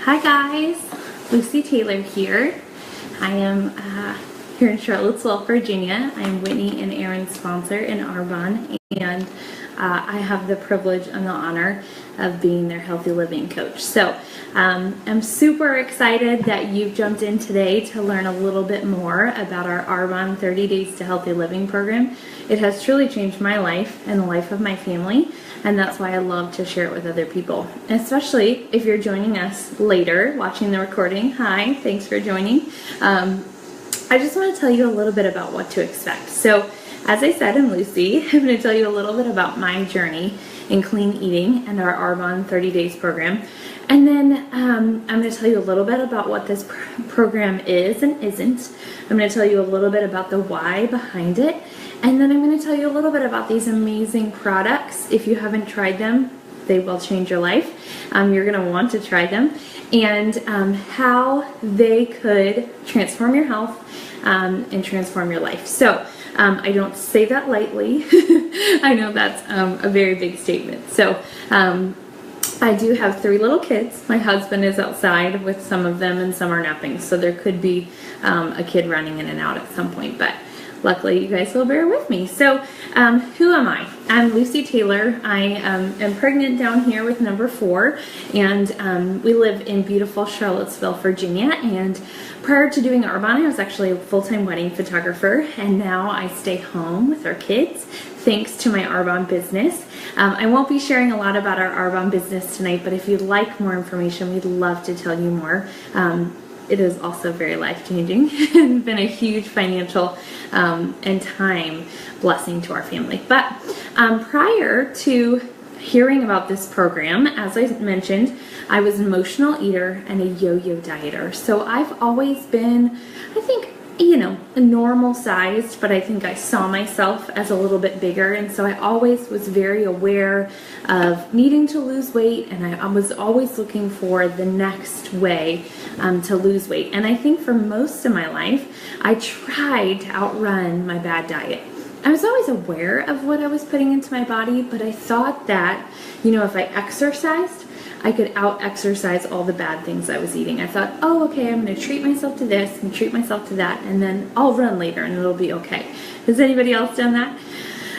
Hi guys, Lucy Taylor here. I am here in Charlottesville, Virginia. I'm Whitney and Aaron's sponsor in Arbonne, and I have the privilege and the honor of being their healthy living coach. So I'm super excited that you've jumped in today to learn a little bit more about our Arbonne 30 Days to Healthy Living program. It has truly changed my life and the life of my family, and that's why I love to share it with other people, especially if you're joining us later, watching the recording. Hi, thanks for joining. I just want to tell you a little bit about what to expect. So, as I said, I'm Lucy. I'm going to tell you a little bit about my journey in clean eating and our Arbonne 30 Days program. And then I'm going to tell you a little bit about what this program is and isn't. I'm going to tell you a little bit about the why behind it. And then I'm going to tell you a little bit about these amazing products. If you haven't tried them, they will change your life. You're going to want to try them. And how they could transform your health and transform your life. So I don't say that lightly. I know that's a very big statement. So I do have 3 little kids. My husband is outside with some of them and some are napping. So there could be a kid running in and out at some point. But luckily, you guys will bear with me. So, who am I? I'm Lucy Taylor. I am pregnant down here with number 4, and we live in beautiful Charlottesville, Virginia. And prior to doing Arbonne, I was actually a full-time wedding photographer, and now I stay home with our kids, thanks to my Arbonne business. I won't be sharing a lot about our Arbonne business tonight, but if you'd like more information, we'd love to tell you more. It is also very life-changing and been a huge financial and time blessing to our family. But prior to hearing about this program, as I mentioned, I was an emotional eater and a yo-yo dieter. So I've always been, I think, a normal sized, but I think I saw myself as a little bit bigger, and so I always was very aware of needing to lose weight, and I was always looking for the next way to lose weight. And I think for most of my life, I tried to outrun my bad diet. I was always aware of what I was putting into my body, but I thought that, if I exercised, I could out-exercise all the bad things I was eating. I thought, oh, okay, I'm going to treat myself to this and treat myself to that, and then I'll run later and it'll be okay. Has anybody else done that?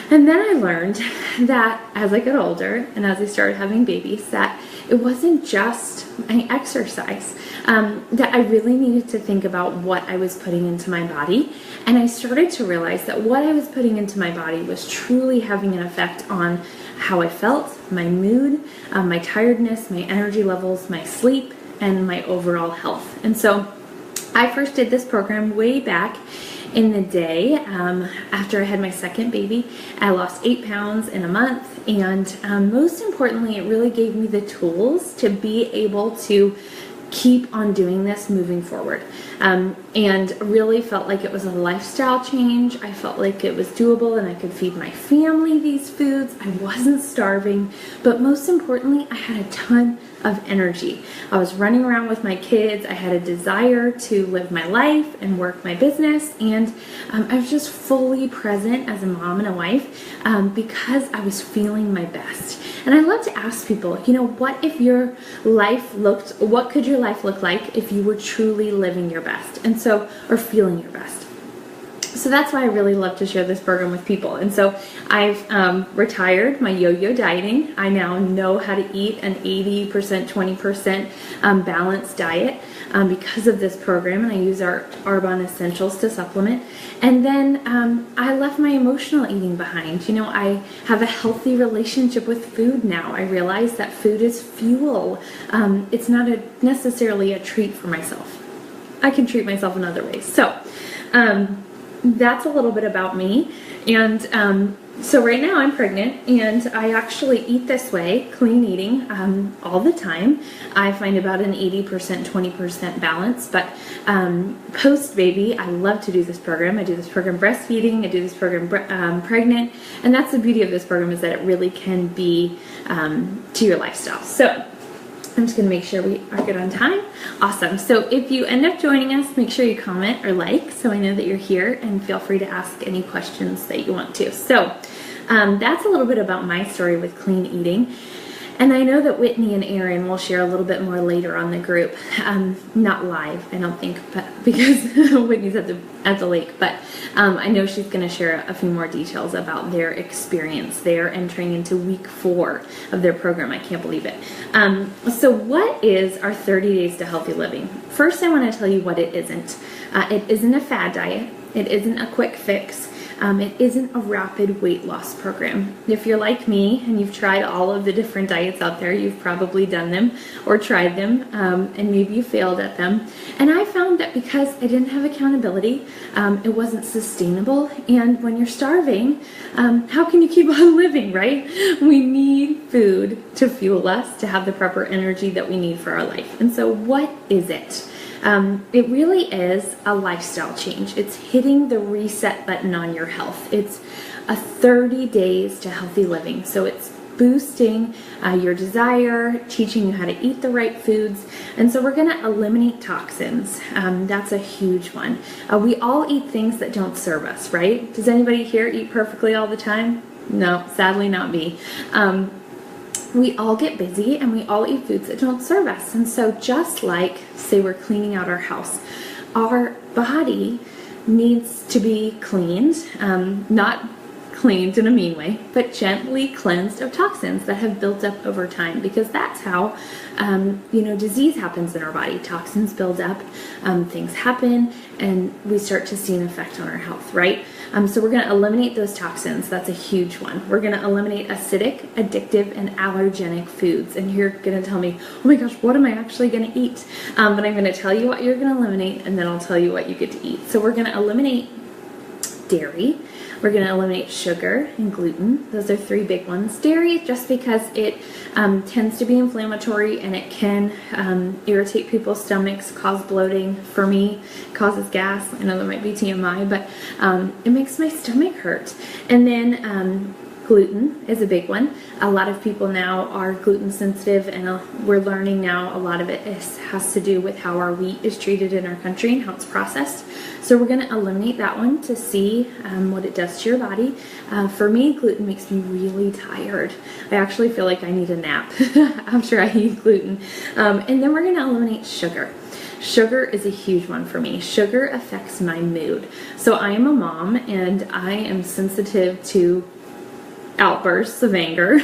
And then I learned that as I got older and as I started having babies, that it wasn't just my exercise, that I really needed to think about what I was putting into my body. And I started to realize that what I was putting into my body was truly having an effect on how I felt, my mood, my tiredness, my energy levels, my sleep, and my overall health. And so I first did this program way back in the day after I had my second baby. I lost 8 pounds in a month, and most importantly, it really gave me the tools to be able to keep on doing this moving forward, and really felt like it was a lifestyle change. I felt like it was doable and I could feed my family these foods. I wasn't starving, but most importantly, I had a ton of energy. I was running around with my kids. I had a desire to live my life and work my business, and I was just fully present as a mom and a wife because I was feeling my best. And I love to ask people, what if your life what could your life look like if you were truly living your best, and so, or feeling your best? So that's why I really love to share this program with people. And so I've retired my yo-yo dieting. I now know how to eat an 80%, 20% balanced diet because of this program, and I use our Arbonne Essentials to supplement. And then I left my emotional eating behind. I have a healthy relationship with food now. I realize that food is fuel. It's not necessarily a treat for myself. I can treat myself in other ways. So that's a little bit about me. And so right now I'm pregnant, and I actually eat this way, clean eating, all the time. I find about an 80%, 20% balance, but post-baby, I love to do this program. I do this program breastfeeding, I do this program pregnant, and that's the beauty of this program, is that it really can be to your lifestyle. So I'm just going to make sure we are good on time. Awesome. So if you end up joining us, make sure you comment or like so I know that you're here, and feel free to ask any questions that you want to. So that's a little bit about my story with clean eating. And I know that Whitney and Aaron will share a little bit more later on the group, not live, I don't think, but because Whitney's at the lake. But I know she's going to share a few more details about their experience. They are entering into week 4 of their program. I can't believe it. So what is our 30 Days to Healthy Living? First, I want to tell you what it isn't. It isn't a fad diet. It isn't a quick fix. It isn't a rapid weight loss program. If you're like me and you've tried all of the different diets out there, you've probably done them or tried them, and maybe you failed at them. And I found that because I didn't have accountability, it wasn't sustainable. And when you're starving, how can you keep on living, right? We need food to fuel us, to have the proper energy that we need for our life. And so what is it? It really is a lifestyle change. It's hitting the reset button on your health. It's a 30 days to healthy living. So it's boosting your desire, teaching you how to eat the right foods. And so we're going to eliminate toxins. That's a huge one. We all eat things that don't serve us, right? Does anybody here eat perfectly all the time? No, sadly not me. We all get busy and we all eat foods that don't serve us. And so just like, say we're cleaning out our house, our body needs to be cleaned, not cleaned in a mean way, but gently cleansed of toxins that have built up over time, because that's how, disease happens in our body. Toxins build up, things happen, and we start to see an effect on our health, right? So we're going to eliminate those toxins. That's a huge one. We're going to eliminate acidic, addictive, and allergenic foods. And you're going to tell me, oh my gosh, what am I actually going to eat? But I'm going to tell you what you're going to eliminate, and then I'll tell you what you get to eat. So we're going to eliminate dairy. We're going to eliminate sugar and gluten. Those are 3 big ones. Dairy, just because it tends to be inflammatory and it can irritate people's stomachs, cause bloating. For me, causes gas. I know that might be TMI, but it makes my stomach hurt. And then gluten is a big one. A lot of people now are gluten sensitive, and we're learning now a lot of it has to do with how our wheat is treated in our country and how it's processed. So we're going to eliminate that one to see what it does to your body. For me, gluten makes me really tired. I actually feel like I need a nap after I eat gluten. And then we're going to eliminate sugar. Sugar is a huge one for me. Sugar affects my mood. So I am a mom, and I am sensitive to outbursts of anger,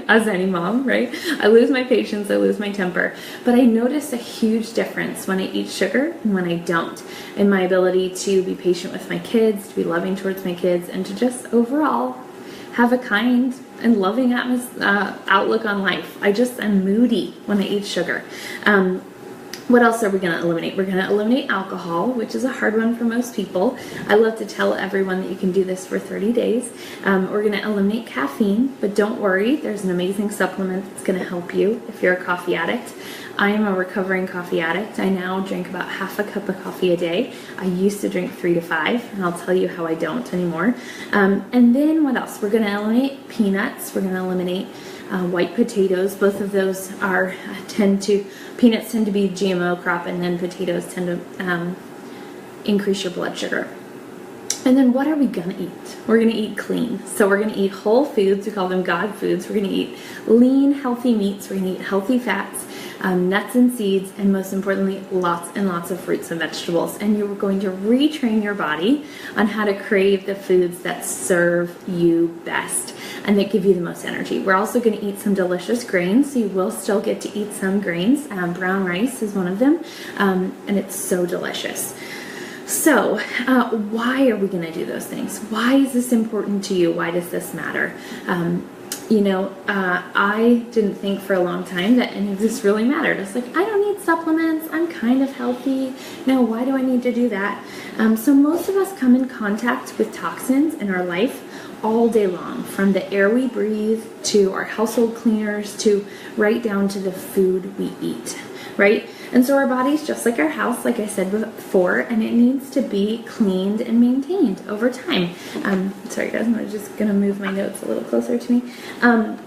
as any mom, right? I lose my patience, I lose my temper, but I notice a huge difference when I eat sugar and when I don't, in my ability to be patient with my kids, to be loving towards my kids, and to just overall have a kind and loving outlook on life. I just am moody when I eat sugar. What else are we going to eliminate? We're going to eliminate alcohol, which is a hard one for most people. I love to tell everyone that you can do this for 30 days. We're going to eliminate caffeine, but don't worry, there's an amazing supplement that's going to help you if you're a coffee addict. I am a recovering coffee addict. I now drink about half a cup of coffee a day. I used to drink 3 to 5, and I'll tell you how I don't anymore. And then what else? We're going to eliminate peanuts. We're going to eliminate white potatoes. Both of those peanuts tend to be GMO crop, and then potatoes tend to increase your blood sugar. And then what are we going to eat? We're going to eat clean. So we're going to eat whole foods. We call them God foods. We're going to eat lean, healthy meats. We're going to eat healthy fats, nuts and seeds, and most importantly, lots and lots of fruits and vegetables. And you're going to retrain your body on how to crave the foods that serve you best and that give you the most energy. We're also going to eat some delicious grains. So you will still get to eat some grains. Brown rice is one of them, and it's so delicious. So why are we going to do those things? Why is this important to you? Why does this matter? I didn't think for a long time that any of this really mattered. It's like, I don't need supplements. I'm kind of healthy. No, why do I need to do that? So most of us come in contact with toxins in our life all day long, from the air we breathe to our household cleaners to right down to the food we eat, right? And so our body's just like our house, like I said before, and it needs to be cleaned and maintained over time. Sorry guys, I'm just going to move my notes a little closer to me.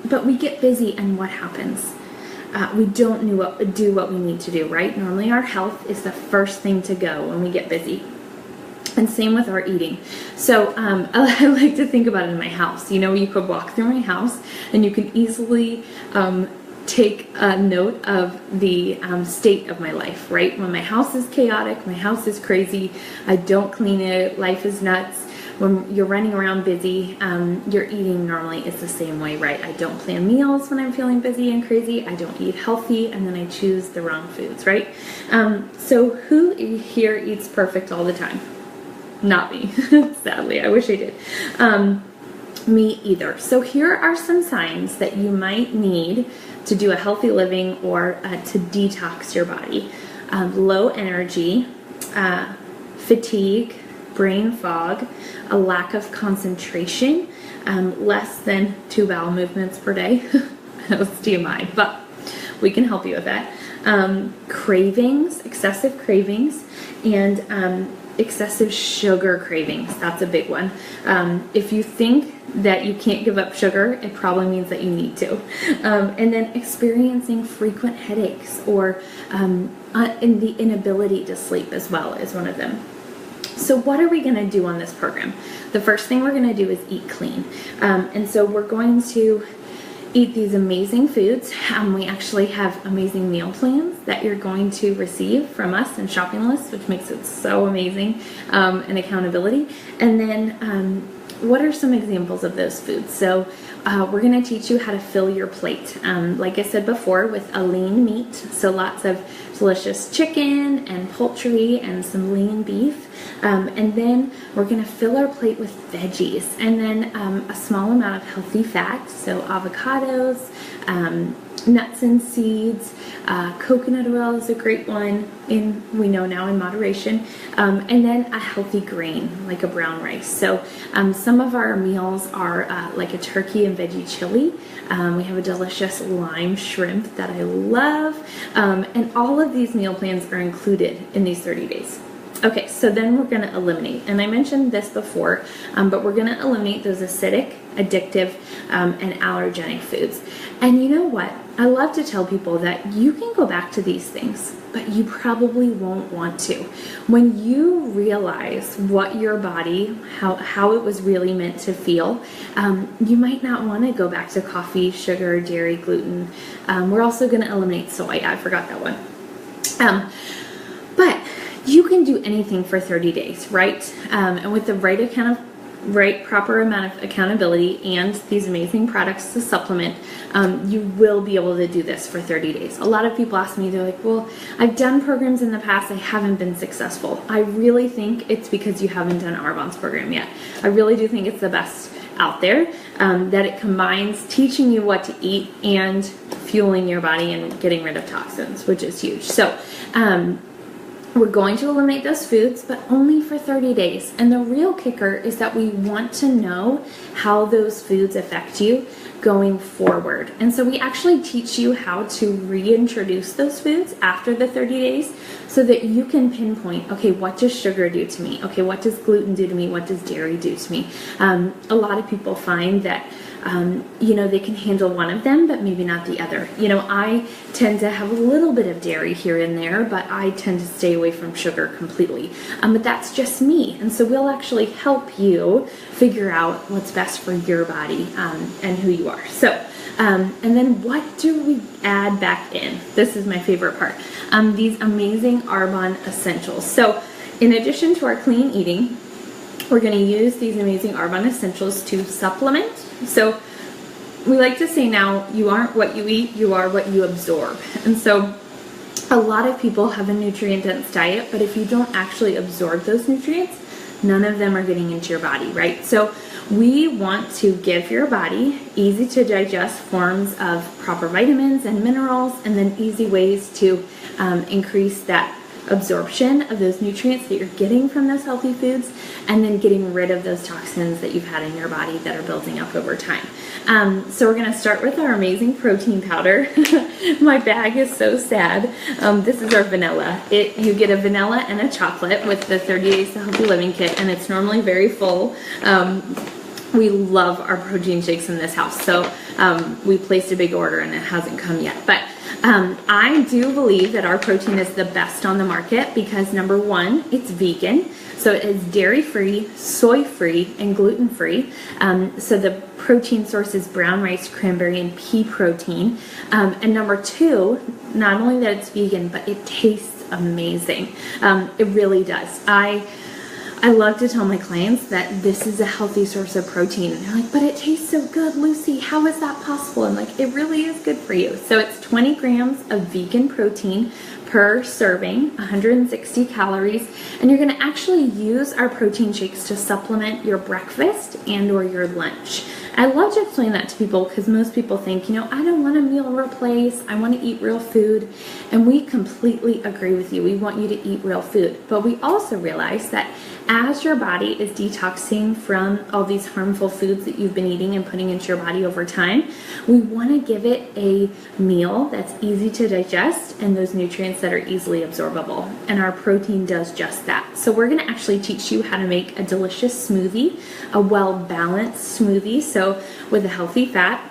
But we get busy, and what happens? We don't do what we need to do, right? Normally our health is the first thing to go when we get busy. And same with our eating. So I like to think about it in my house. You know, you could walk through my house and you can easily take a note of the state of my life, right? When my house is chaotic, my house is crazy, I don't clean it, life is nuts. When you're running around busy, your eating normally is the same way, right? I don't plan meals when I'm feeling busy and crazy. I don't eat healthy, and then I choose the wrong foods, right? So who here eats perfect all the time? Not me, sadly. I wish I did. Me either. So here are some signs that you might need to do a healthy living or to detox your body. Low energy, fatigue, brain fog, a lack of concentration, less than 2 bowel movements per day. That was TMI, but we can help you with that. Cravings, excessive cravings, and excessive sugar cravings. That's a big one. If you think that you can't give up sugar, it probably means that you need to. And then experiencing frequent headaches or in the inability to sleep as well is one of them. So what are we going to do on this program? The first thing we're going to do is eat clean. And so we're going to eat these amazing foods. We actually have amazing meal plans that you're going to receive from us and shopping lists, which makes it so amazing, and accountability. And then what are some examples of those foods? So we're going to teach you how to fill your plate. Like I said before, with a lean meat, so lots of delicious chicken and poultry and some lean beef. And then we're going to fill our plate with veggies, and then a small amount of healthy fats, so avocados, nuts and seeds, coconut oil is a great one, we know now in moderation, and then a healthy grain like a brown rice. So some of our meals are like a turkey and veggie chili. We have a delicious lime shrimp that I love, and all of these meal plans are included in these 30 days. Okay, so then we're going to eliminate, and I mentioned this before, but we're going to eliminate those acidic, addictive, and allergenic foods. And you know what? I love to tell people that you can go back to these things, but you probably won't want to. When you realize what your body, how it was really meant to feel, you might not want to go back to coffee, sugar, dairy, gluten. We're also going to eliminate soy. I forgot that one. But you can do anything for 30 days, right? And with the proper amount of accountability and these amazing products to supplement, you will be able to do this for 30 days. A lot of people ask me, they're like, well, I've done programs in the past, I haven't been successful. I really think it's because you haven't done Arbonne's program yet. I really do think it's the best out there, that it combines teaching you what to eat and fueling your body and getting rid of toxins, which is huge. So, we're going to eliminate those foods, but only for 30 days. And the real kicker is that we want to know how those foods affect you going forward. And so we actually teach you how to reintroduce those foods after the 30 days so that you can pinpoint, okay, what does sugar do to me? Okay, what does gluten do to me? What does dairy do to me? A lot of people find that they can handle one of them, but maybe not the other. I tend to have a little bit of dairy here and there, but I tend to stay away from sugar completely. But that's just me. And so we'll actually help you figure out what's best for your body and who you are. So, and then what do we add back in? This is my favorite part. These amazing Arbonne essentials. So in addition to our clean eating, we're going to use these amazing Arbonne essentials to supplement. So we like to say now, you aren't what you eat, you are what you absorb. And so a lot of people have a nutrient-dense diet, but if you don't actually absorb those nutrients, none of them are getting into your body, right? So we want to give your body easy to digest forms of proper vitamins and minerals, and then easy ways to increase that absorption of those nutrients that you're getting from those healthy foods, and then getting rid of those toxins that you've had in your body that are building up over time. So we're going to start with our amazing protein powder. My bag is so sad. This is our vanilla. You get a vanilla and a chocolate with the 30 Days to Healthy Living kit, and it's normally very full. We love our protein shakes in this house, so we placed a big order and it hasn't come yet. But I do believe that our protein is the best on the market because number one, it's vegan. So it is dairy-free, soy-free, and gluten-free. So the protein source is brown rice, cranberry, and pea protein. And number two, not only that it's vegan, but it tastes amazing. It really does. I love to tell my clients that this is a healthy source of protein. And they're like, but it tastes so good, Lucy. How is that possible? I'm like, it really is good for you. So it's 20 grams of vegan protein per serving, 160 calories. And you're going to actually use our protein shakes to supplement your breakfast and or your lunch. I love to explain that to people because most people think, I don't want a meal replace. I want to eat real food. And we completely agree with you. We want you to eat real food. But we also realize that as your body is detoxing from all these harmful foods that you've been eating and putting into your body over time, we want to give it a meal that's easy to digest and those nutrients that are easily absorbable. And our protein does just that. So we're going to actually teach you how to make a delicious smoothie, a well-balanced smoothie. So with a healthy fat,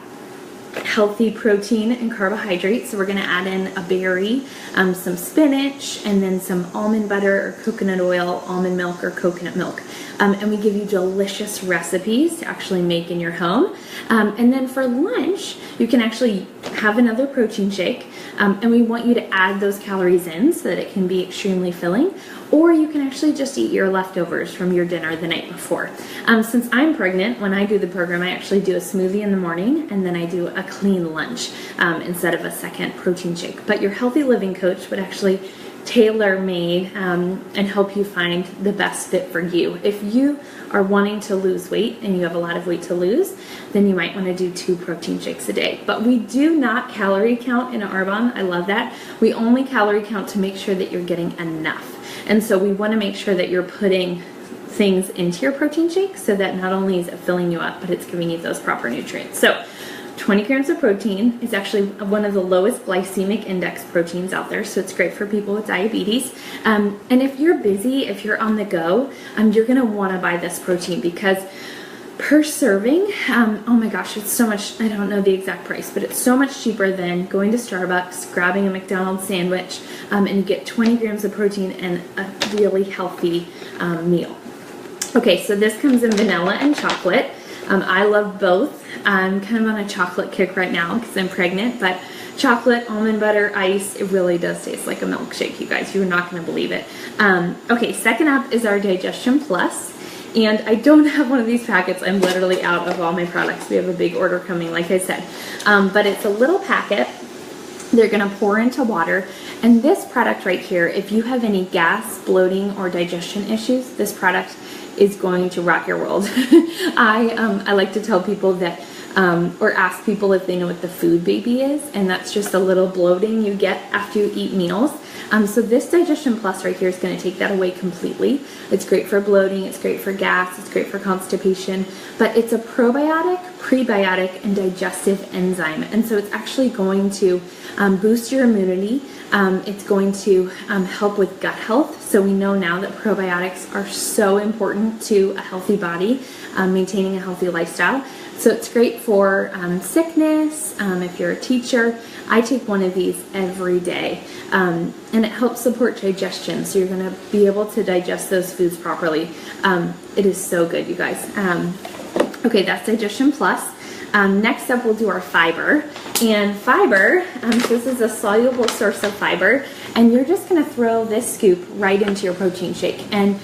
healthy protein and carbohydrates. So we're going to add in a berry, some spinach, and then some almond butter or coconut oil, almond milk or coconut milk. And we give you delicious recipes to actually make in your home. And then for lunch, you can actually have another protein shake. And we want you to add those calories in so that it can be extremely filling. Or you can actually just eat your leftovers from your dinner the night before. Since I'm pregnant, when I do the program, I actually do a smoothie in the morning and then I do a clean lunch instead of a second protein shake. But your healthy living coach would actually tailor-made and help you find the best fit for you. If you are wanting to lose weight and you have a lot of weight to lose, then you might want to do 2 protein shakes a day. But we do not calorie count in Arbonne. I love that. We only calorie count to make sure that you're getting enough. And so we want to make sure that you're putting things into your protein shake so that not only is it filling you up, but it's giving you those proper nutrients. So 20 grams of protein is actually one of the lowest glycemic index proteins out there, so it's great for people with diabetes. And if you're busy, if you're on the go, you're going to want to buy this protein because per serving, oh my gosh, it's so much, I don't know the exact price, but it's so much cheaper than going to Starbucks, grabbing a McDonald's sandwich, and you get 20 grams of protein and a really healthy meal. Okay, so this comes in vanilla and chocolate. I love both. I'm kind of on a chocolate kick right now because I'm pregnant, but chocolate, almond butter, ice, it really does taste like a milkshake, you guys. You're not going to believe it. Okay, second up is our Digestion Plus. And I don't have one of these packets. I'm literally out of all my products. We have a big order coming, like I said. But it's a little packet. They're going to pour into water. And this product right here, if you have any gas, bloating, or digestion issues, this product is going to rock your world. I like to tell people that, or ask people if they know what the food baby is, and that's just a little bloating you get after you eat meals. So this Digestion Plus right here is going to take that away completely. It's great for bloating, it's great for gas, it's great for constipation, but it's a probiotic, prebiotic, and digestive enzyme. And so it's actually going to boost your immunity. It's going to help with gut health. So we know now that probiotics are so important to a healthy body, maintaining a healthy lifestyle. So it's great for sickness. If you're a teacher, I take one of these every day, and it helps support digestion. So you're going to be able to digest those foods properly. It is so good, you guys. Okay, that's Digestion Plus. Next up, we'll do our fiber. And fiber, this is a soluble source of fiber, and you're just going to throw this scoop right into your protein shake. And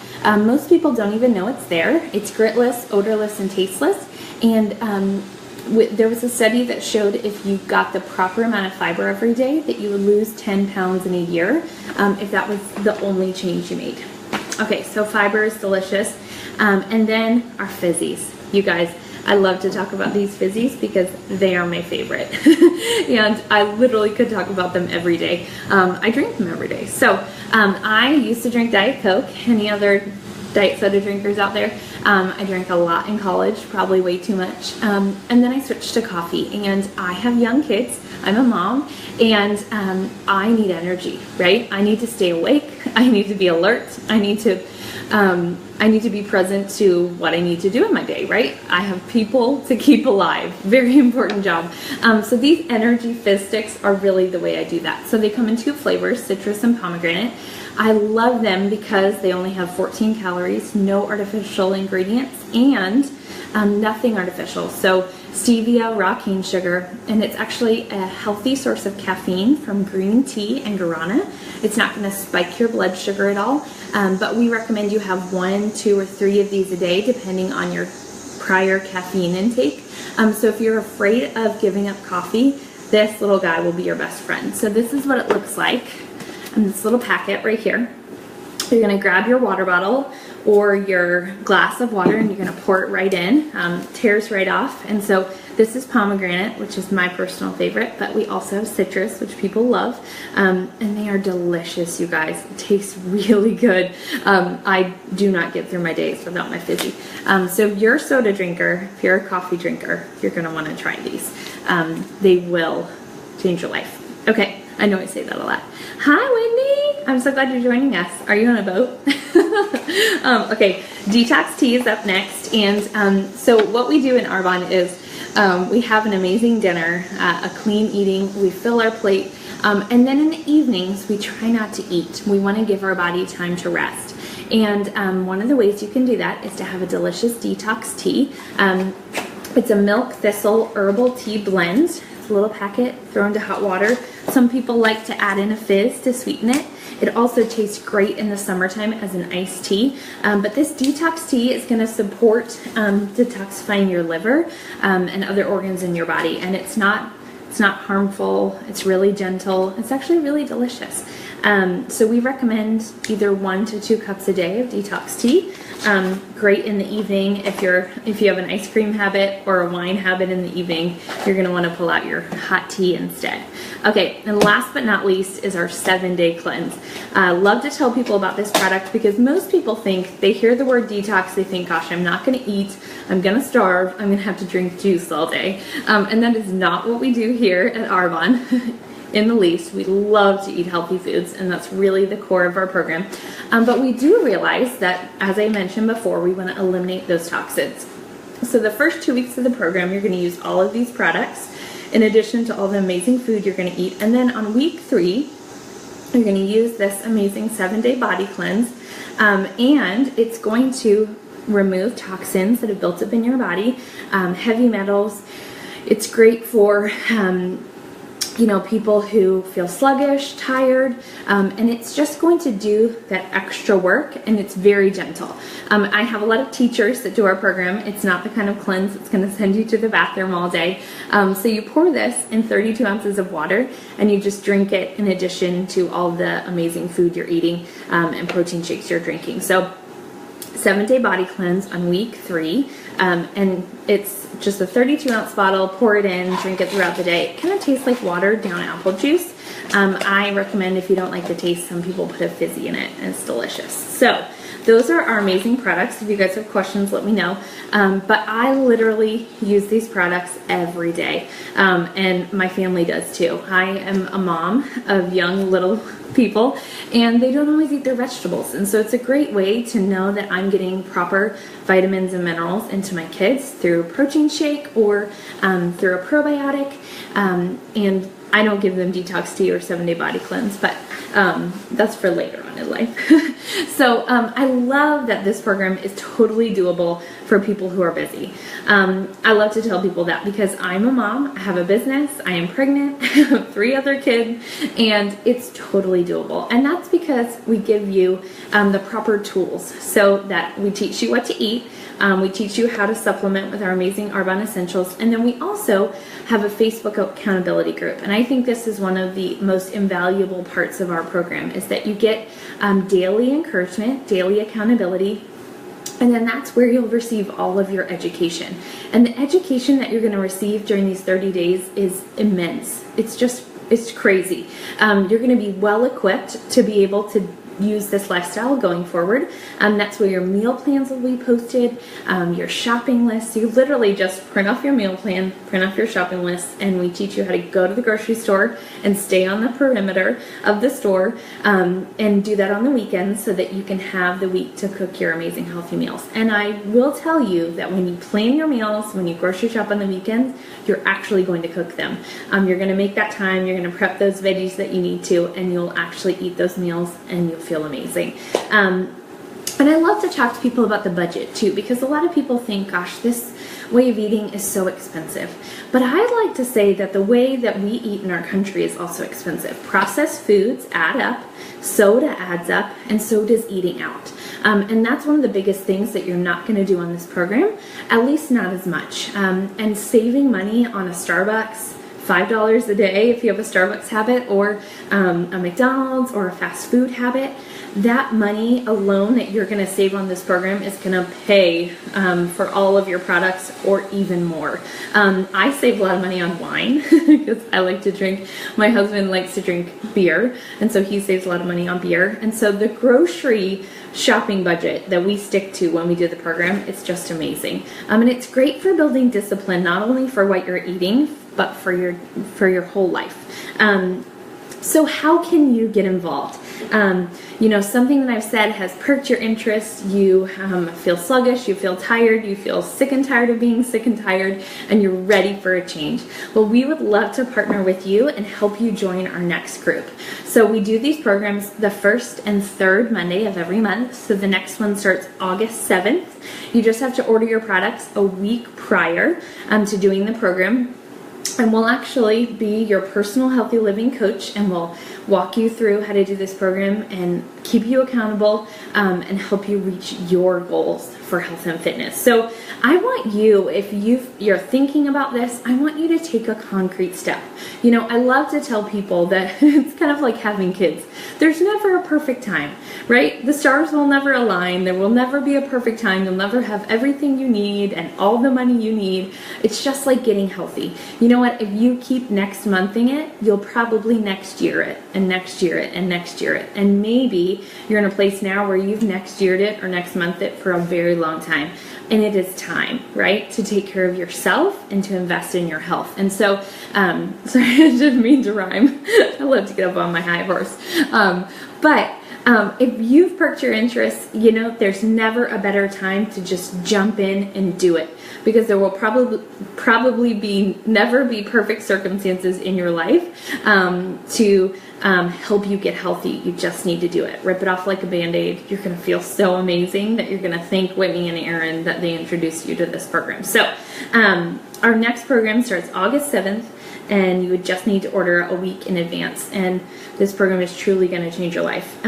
most people don't even know it's there. It's gritless, odorless, and tasteless. And there was a study that showed if you got the proper amount of fiber every day, that you would lose 10 pounds in a year if that was the only change you made. Okay, so fiber is delicious. And then our fizzies. You guys, I love to talk about these fizzies because they are my favorite. And I literally could talk about them every day. I drink them every day. So I used to drink Diet Coke. Any other diet soda drinkers out there? I drank a lot in college, probably way too much. And then I switched to coffee, and I have young kids. I'm a mom, and I need energy, right? I need to stay awake. I need to be alert. I need to I need to be present to what I need to do in my day, right? I have people to keep alive. Very important job. So these energy fizz sticks are really the way I do that. So they come in 2 flavors, citrus and pomegranate. I love them because they only have 14 calories, no artificial ingredients, and nothing artificial. So stevia, raw cane sugar, and it's actually a healthy source of caffeine from green tea and guarana. It's not going to spike your blood sugar at all, but we recommend you have 1, 2, or 3 of these a day, depending on your prior caffeine intake. So if you're afraid of giving up coffee, this little guy will be your best friend. So this is what it looks like. This little packet right here. You're going to grab your water bottle or your glass of water and you're going to pour it right in. Tears right off. And so this is pomegranate, which is my personal favorite, but we also have citrus, which people love. And they are delicious, you guys. It tastes really good. I do not get through my days without my fizzy. So if you're a soda drinker, if you're a coffee drinker, you're going to want to try these. They will change your life. Okay. I know I say that a lot. Hi, Whitney. I'm so glad you're joining us. Are you on a boat? Okay, detox tea is up next. And so what we do in Arbonne is we have an amazing dinner, a clean eating. We fill our plate. And then in the evenings, we try not to eat. We want to give our body time to rest. And one of the ways you can do that is to have a delicious detox tea. It's a milk thistle herbal tea blend. A little packet, throw into hot water. Some people like to add in a fizz to sweeten it. It also tastes great in the summertime as an iced tea. But this detox tea is going to support detoxifying your liver and other organs in your body. And it's not harmful. It's really gentle. It's actually really delicious. So we recommend either 1 to 2 cups a day of detox tea. Great in the evening if you have an ice cream habit or a wine habit in the evening, you're going to want to pull out your hot tea instead. Okay, and last but not least is our 7-day cleanse. Love to tell people about this product because most people think, they hear the word detox, they think, gosh, I'm not going to eat, I'm going to starve, I'm going to have to drink juice all day. And that is not what we do here at Arbonne. In the least, we love to eat healthy foods, and that's really the core of our program. But we do realize that, as I mentioned before, we want to eliminate those toxins. So the first 2 weeks of the program, you're going to use all of these products, in addition to all the amazing food you're going to eat. And then on week 3, you're going to use this amazing 7-day body cleanse, and it's going to remove toxins that have built up in your body, heavy metals. It's great for people who feel sluggish, tired, and it's just going to do that extra work, and it's very gentle. I have a lot of teachers that do our program. It's not the kind of cleanse that's going to send you to the bathroom all day. So you pour this in 32 ounces of water, and you just drink it in addition to all the amazing food you're eating and protein shakes you're drinking. So 7-day body cleanse on week 3, and it's just a 32-ounce bottle. Pour it in, drink it throughout the day. It kind of tastes like watered down apple juice. I recommend, if you don't like the taste, some people put a fizzy in it, and it's delicious. So those are our amazing products. If you guys have questions, let me know. But I literally use these products every day, and my family does too. I am a mom of young little people, and they don't always eat their vegetables, and so it's a great way to know that I'm getting proper vitamins and minerals into my kids through a protein shake or through a probiotic. And I don't give them detox tea or 7-day body cleanse, but that's for later on in life. So I love that this program is totally doable for people who are busy. I love to tell people that because I'm a mom, I have a business, I am pregnant, I have 3 other kids, and it's totally doable. And that's because we give you the proper tools so that we teach you what to eat. We teach you how to supplement with our amazing Arbonne Essentials, and then we also have a Facebook accountability group. And I think this is one of the most invaluable parts of our program, is that you get daily encouragement, daily accountability, and then that's where you'll receive all of your education. And the education that you're going to receive during these 30 days is immense. It's just It's crazy. You're going to be well equipped to be able to use this lifestyle going forward. That's where your meal plans will be posted, your shopping list. You literally just print off your meal plan, print off your shopping list, and we teach you how to go to the grocery store and stay on the perimeter of the store, and do that on the weekends so that you can have the week to cook your amazing healthy meals. And I will tell you that when you plan your meals, when you grocery shop on the weekends, you're actually going to cook them. You're going to make that time, you're going to prep those veggies that you need to, and you'll actually eat those meals and you'll feel amazing. And I love to talk to people about the budget too, because a lot of people think, gosh, this way of eating is so expensive. But I like to say that the way that we eat in our country is also expensive. Processed foods add up, soda adds up, and so does eating out. And that's one of the biggest things that you're not going to do on this program, at least not as much. And saving money on a Starbucks, $5 a day if you have a Starbucks habit, or a McDonald's or a fast food habit, that money alone that you're going to save on this program is going to pay for all of your products or even more. I save a lot of money on wine because I like to drink. My husband likes to drink beer, and so he saves a lot of money on beer. And so the grocery shopping budget that we stick to when we do the program, it's just amazing. And it's great for building discipline, not only for what you're eating, but for your whole life. So how can you get involved? Something that I've said has perked your interest. You feel sluggish, you feel tired, you feel sick and tired of being sick and tired, and you're ready for a change. Well, we would love to partner with you and help you join our next group. So we do these programs the first and third Monday of every month. So the next one starts August 7th. You just have to order your products a week prior to doing the program. And we'll actually be your personal healthy living coach, and we'll walk you through how to do this program and keep you accountable, and help you reach your goals for health and fitness. So I want you, if you're thinking about this, I want you to take a concrete step. I love to tell people that it's kind of like having kids. There's never a perfect time, right? The stars will never align. There will never be a perfect time. You'll never have everything you need and all the money you need. It's just like getting healthy. You know what? If you keep next monthing it, you'll probably next year it, and next year it, and next year it. And maybe you're in a place now where you've next yeared it or next month it for a very long time. And it is time, right, to take care of yourself and to invest in your health. And so, sorry, I didn't mean to rhyme. I love to get up on my high horse. But if you've perked your interest, there's never a better time to just jump in and do it, because there will probably never be perfect circumstances in your life to help you get healthy. You just need to do it. Rip it off like a Band-Aid. You're going to feel so amazing that you're going to thank Whitney and Aaron that they introduced you to this program. So our next program starts August 7th. And you would just need to order a week in advance. And this program is truly going to change your life.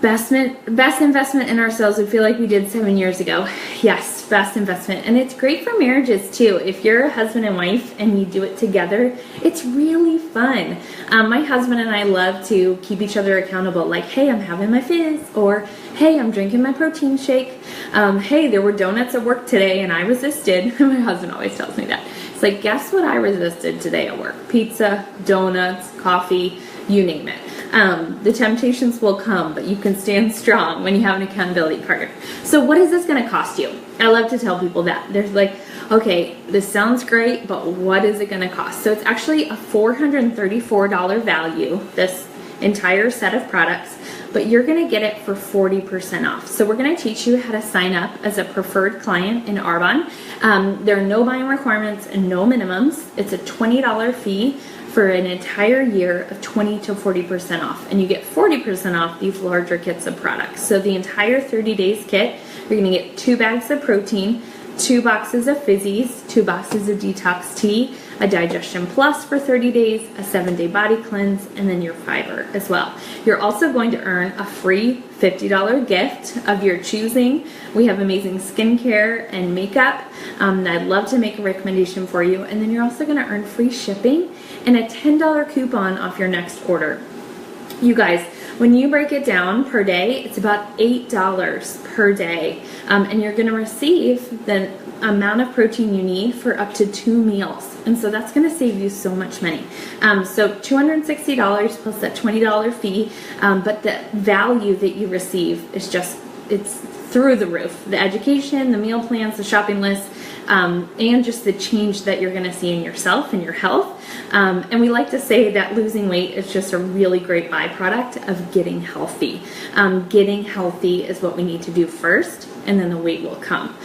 Best investment in ourselves, we feel like we did 7 years ago. Yes, best investment. And it's great for marriages too. If you're a husband and wife and you do it together, it's really fun. My husband and I love to keep each other accountable. Like, hey, I'm having my fizz, or hey, I'm drinking my protein shake. Hey, there were donuts at work today and I resisted. My husband always tells me that. It's like, guess what I resisted today at work? Pizza, donuts, coffee, you name it. The temptations will come, but you can stand strong when you have an accountability partner. So what is this going to cost you? I love to tell people that. There's like, okay, this sounds great, but what is it going to cost? So it's actually a $434 value, this entire set of products, but you're going to get it for 40% off. So we're going to teach you how to sign up as a preferred client in Arbonne. There are no buying requirements and no minimums. It's a $20 fee for an entire year of 20 to 40% off. And you get 40% off these larger kits of products. So the entire 30 days kit, you're going to get 2 bags of protein, 2 boxes of fizzies, 2 boxes of detox tea, a Digestion Plus for 30 days, a 7-day body cleanse, and then your fiber as well. You're also going to earn a free $50 gift of your choosing. We have amazing skincare and makeup. I'd love to make a recommendation for you. And then you're also going to earn free shipping and a $10 coupon off your next order. You guys, when you break it down per day, it's about $8 per day. And you're going to receive the amount of protein you need for up to 2 meals. And so that's going to save you so much money. So $260 plus that $20 fee, but the value that you receive is just, it's through the roof. The education, the meal plans, the shopping list, and just the change that you're going to see in yourself and your health. And we like to say that losing weight is just a really great byproduct of getting healthy. Getting healthy is what we need to do first, and then the weight will come.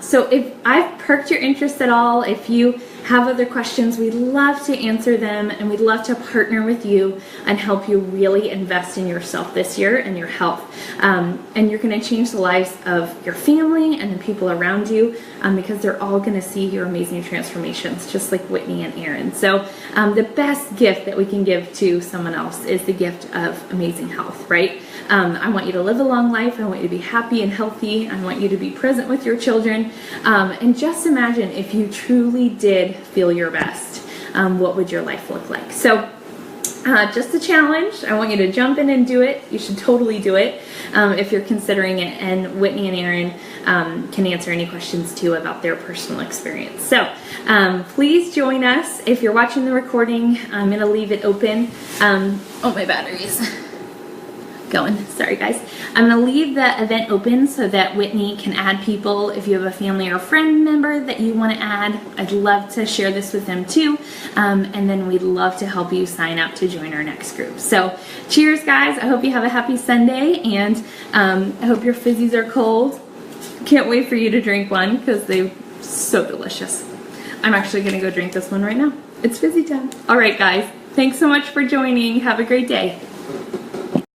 So if I've perked your interest at all, if you have other questions, we'd love to answer them, and we'd love to partner with you and help you really invest in yourself this year and your health. And you're going to change the lives of your family and the people around you, because they're all going to see your amazing transformations, just like Whitney and Aaron. So the best gift that we can give to someone else is the gift of amazing health, right? I want you to live a long life. I want you to be happy and healthy. I want you to be present with your children. And just imagine if you truly did feel your best, what would your life look like? So just a challenge. I want you to jump in and do it. You should totally do it if you're considering it. And Whitney and Aaron can answer any questions too about their personal experience. So please join us. If you're watching the recording, I'm going to leave it open. Oh, my batteries. Going. Sorry guys. I'm going to leave the event open so that Whitney can add people. If you have a family or friend member that you want to add, I'd love to share this with them too. And then we'd love to help you sign up to join our next group. So cheers guys. I hope you have a happy Sunday, and I hope your fizzies are cold. Can't wait for you to drink one because they're so delicious. I'm actually going to go drink this one right now. It's fizzy time. All right guys. Thanks so much for joining. Have a great day.